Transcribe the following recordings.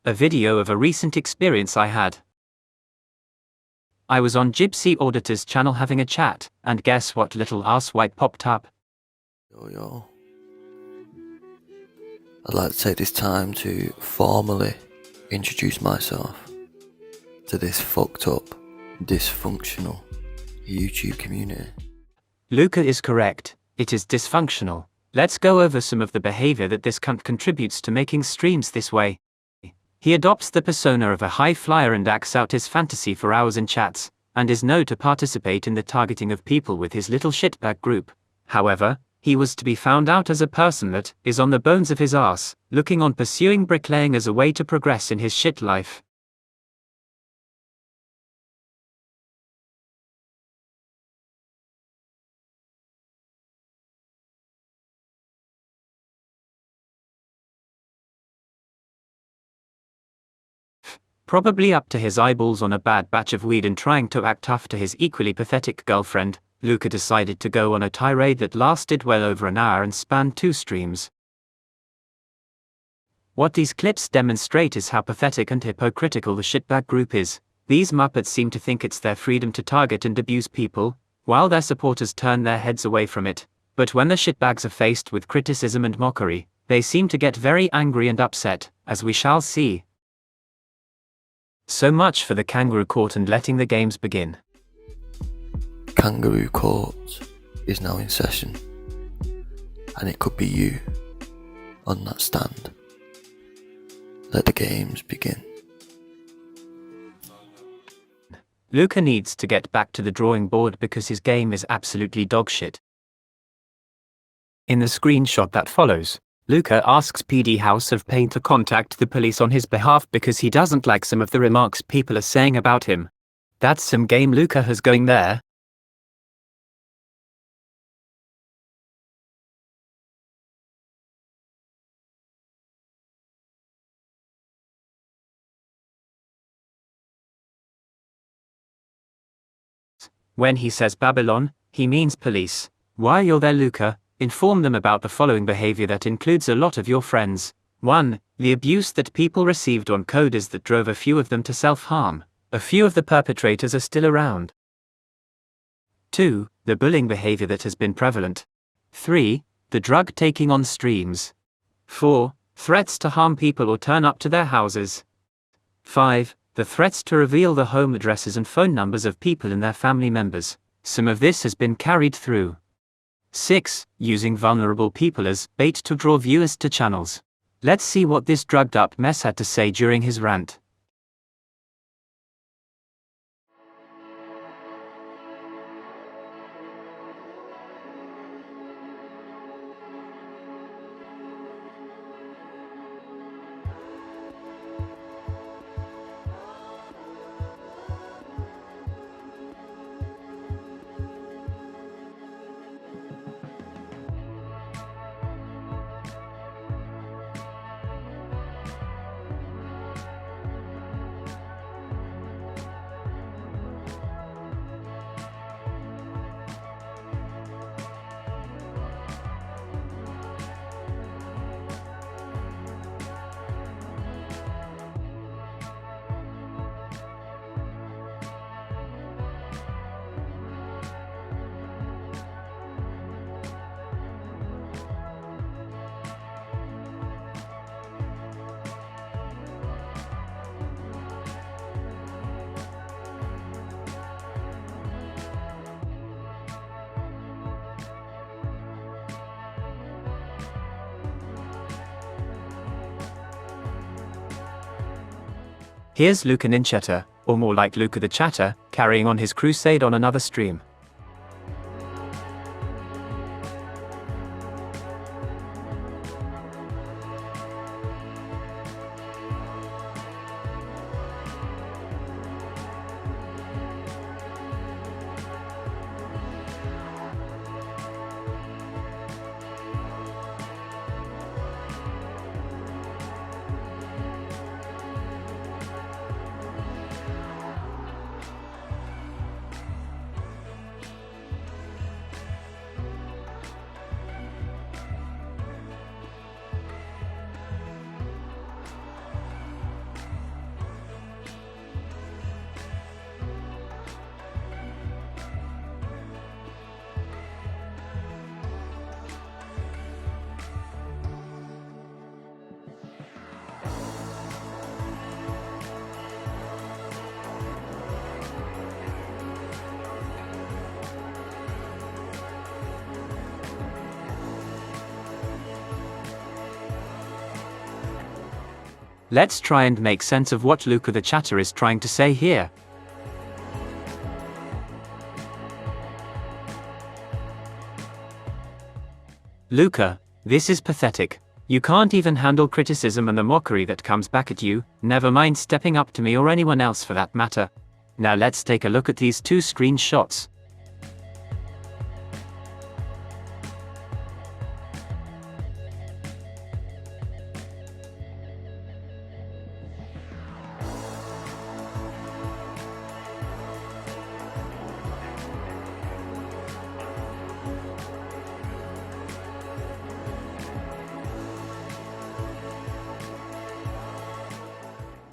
A video of a recent experience I had. I was on Gypsy Auditor's channel having a chat, and guess what little asswipe popped up? Yo. I'd like to take this time to formally introduce myself to this fucked up, dysfunctional YouTube community. Luca is correct, it is dysfunctional. Let's go over some of the behaviour that this cunt contributes to making streams this way. He adopts the persona of a high flyer and acts out his fantasy for hours in chats, and is known to participate in the targeting of people with his little shitbag group. However, he was to be found out as a person that is on the bones of his ass, looking on pursuing bricklaying as a way to progress in his shit life. Probably up to his eyeballs on a bad batch of weed and trying to act tough to his equally pathetic girlfriend, Luca decided to go on a tirade that lasted well over an hour and spanned 2 streams. What these clips demonstrate is how pathetic and hypocritical the shitbag group is. These muppets seem to think it's their freedom to target and abuse people, while their supporters turn their heads away from it. But when the shitbags are faced with criticism and mockery, they seem to get very angry and upset, as we shall see. So much for the kangaroo court and letting the games begin. Kangaroo court is now in session, and it could be you on that stand. Let the games begin. Luca needs to get back to the drawing board because his game is absolutely dogshit. In the screenshot that follows, Luca asks PD House of Pain to contact the police on his behalf because he doesn't like some of the remarks people are saying about him. That's some game Luca has going there. When he says Babylon, he means police. While you're there, Luca, inform them about the following behavior that includes a lot of your friends. 1. The abuse that people received on coders that drove a few of them to self-harm. A few of the perpetrators are still around. 2. The bullying behavior that has been prevalent. 3. The drug taking on streams. 4. Threats to harm people or turn up to their houses. 5. The threats to reveal the home addresses and phone numbers of people and their family members. Some of this has been carried through. 6. Using vulnerable people as bait to draw viewers to channels. Let's see what this drugged up mess had to say during his rant. Here's Luca Ninchetta, or more like Luca the Chatter, carrying on his crusade on another stream. Let's try and make sense of what Luca the chatter is trying to say here. Luca, this is pathetic. You can't even handle criticism and the mockery that comes back at you, never mind stepping up to me or anyone else for that matter. Now let's take a look at these two screenshots.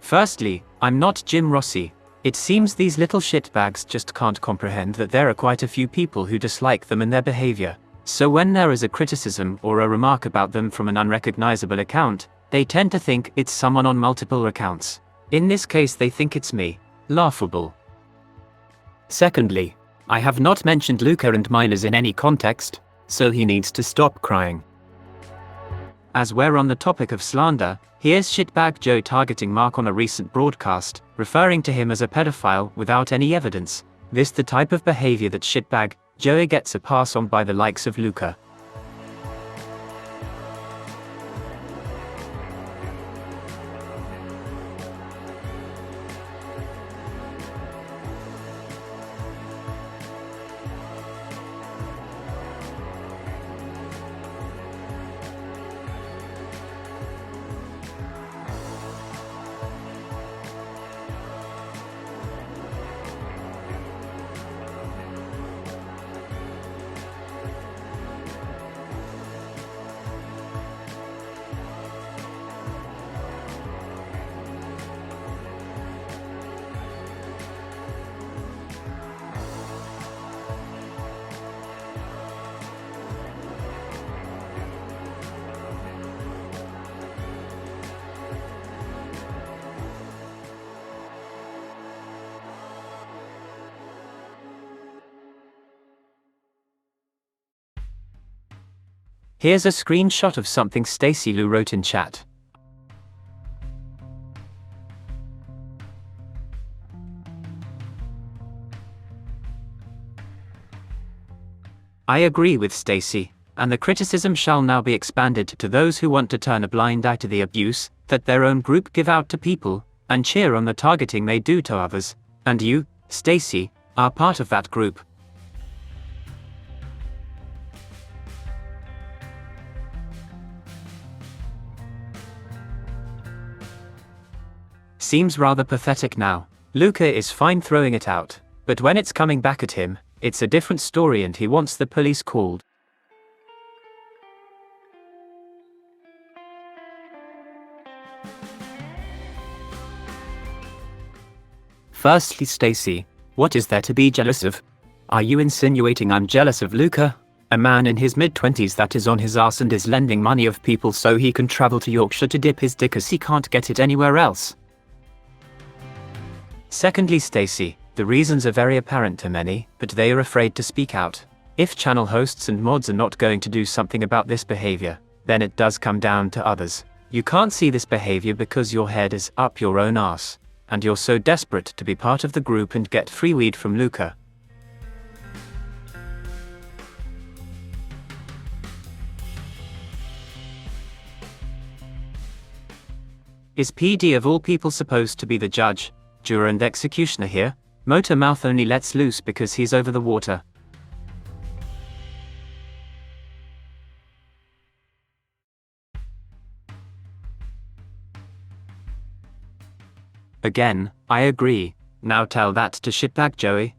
Firstly, I'm not Jim Rossi. It seems these little shitbags just can't comprehend that there are quite a few people who dislike them and their behavior. So when there is a criticism or a remark about them from an unrecognizable account, they tend to think it's someone on multiple accounts. In this case they think it's me. Laughable. Secondly, I have not mentioned Luca and minors in any context, so he needs to stop crying. As we're on the topic of slander, here's shitbag Joe targeting Mark on a recent broadcast, referring to him as a pedophile without any evidence. This the type of behavior that shitbag Joey gets a pass on by the likes of Luca. Here's a screenshot of something Stacy Lou wrote in chat. I agree with Stacy, and the criticism shall now be expanded to those who want to turn a blind eye to the abuse that their own group give out to people, and cheer on the targeting they do to others, and you, Stacy, are part of that group. Seems rather pathetic now. Luca is fine throwing it out, but when it's coming back at him, it's a different story and he wants the police called. Firstly, Stacy, what is there to be jealous of? Are you insinuating I'm jealous of Luca? A man in his mid-20s that is on his ass and is lending money of people so he can travel to Yorkshire to dip his dick as he can't get it anywhere else. Secondly, Stacy, the reasons are very apparent to many, but they are afraid to speak out. If channel hosts and mods are not going to do something about this behavior, then it does come down to others. You can't see this behavior because your head is up your own ass, and you're so desperate to be part of the group and get free weed from Luca. Is PD of all people supposed to be the judge, juror and executioner here? Motor Mouth only lets loose because he's over the water. Again, I agree. Now tell that to shitbag Joey.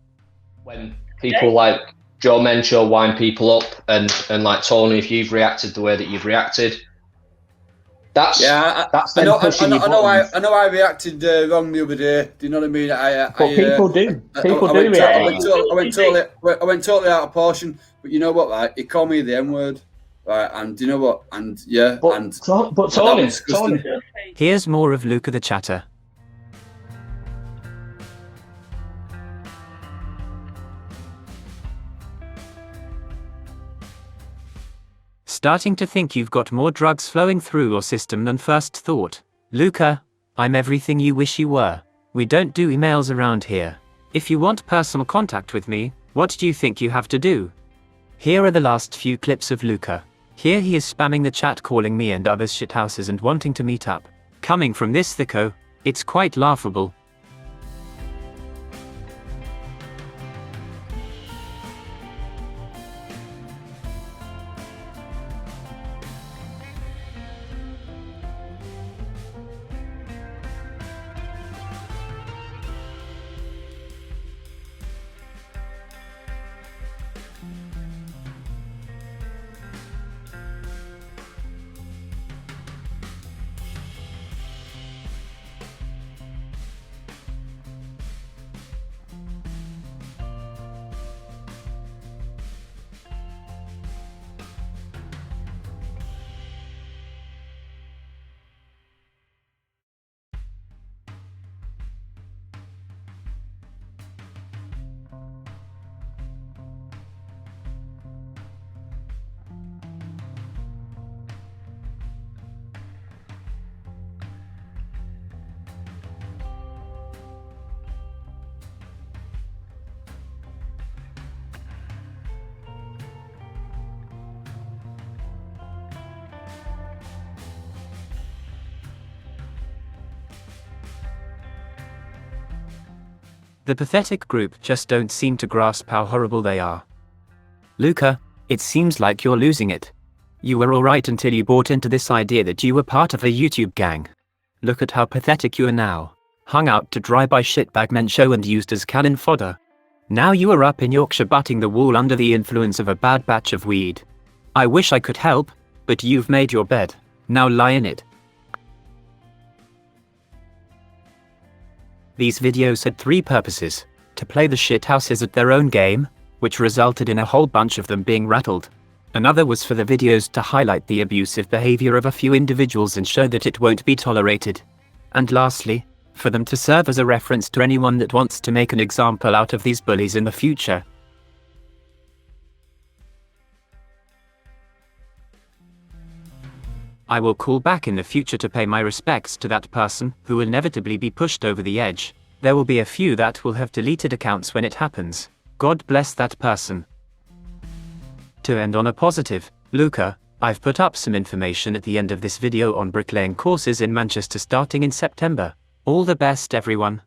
When people like Joe Mencho wind people up and like Tony, if you've reacted the way that you've reacted, that's them pushing your buttons. I know I reacted wrong the other day. Do you know what I mean? But people do. People do react. I went totally out of portion. But you know what, right? He called me the N-word. Right, and do you know what? And yeah, but Tony. Here's more of Luca the chatter. Starting to think you've got more drugs flowing through your system than first thought. Luca, I'm everything you wish you were. We don't do emails around here. If you want personal contact with me, what do you think you have to do? Here are the last few clips of Luca. Here he is spamming the chat calling me and others shithouses and wanting to meet up. Coming from this thicko, it's quite laughable. The pathetic group just don't seem to grasp how horrible they are. Luca, it seems like you're losing it. You were alright until you bought into this idea that you were part of a YouTube gang. Look at how pathetic you are now. Hung out to dry by shitbag men show and used as cannon fodder. Now you are up in Yorkshire butting the wall under the influence of a bad batch of weed. I wish I could help, but you've made your bed. Now lie in it. These videos had 3 purposes: to play the shithouses at their own game, which resulted in a whole bunch of them being rattled. Another was for the videos to highlight the abusive behaviour of a few individuals and show that it won't be tolerated. And lastly, for them to serve as a reference to anyone that wants to make an example out of these bullies in the future. I will call back in the future to pay my respects to that person who will inevitably be pushed over the edge. There will be a few that will have deleted accounts when it happens. God bless that person. To end on a positive, Luca, I've put up some information at the end of this video on bricklaying courses in Manchester starting in September. All the best, everyone.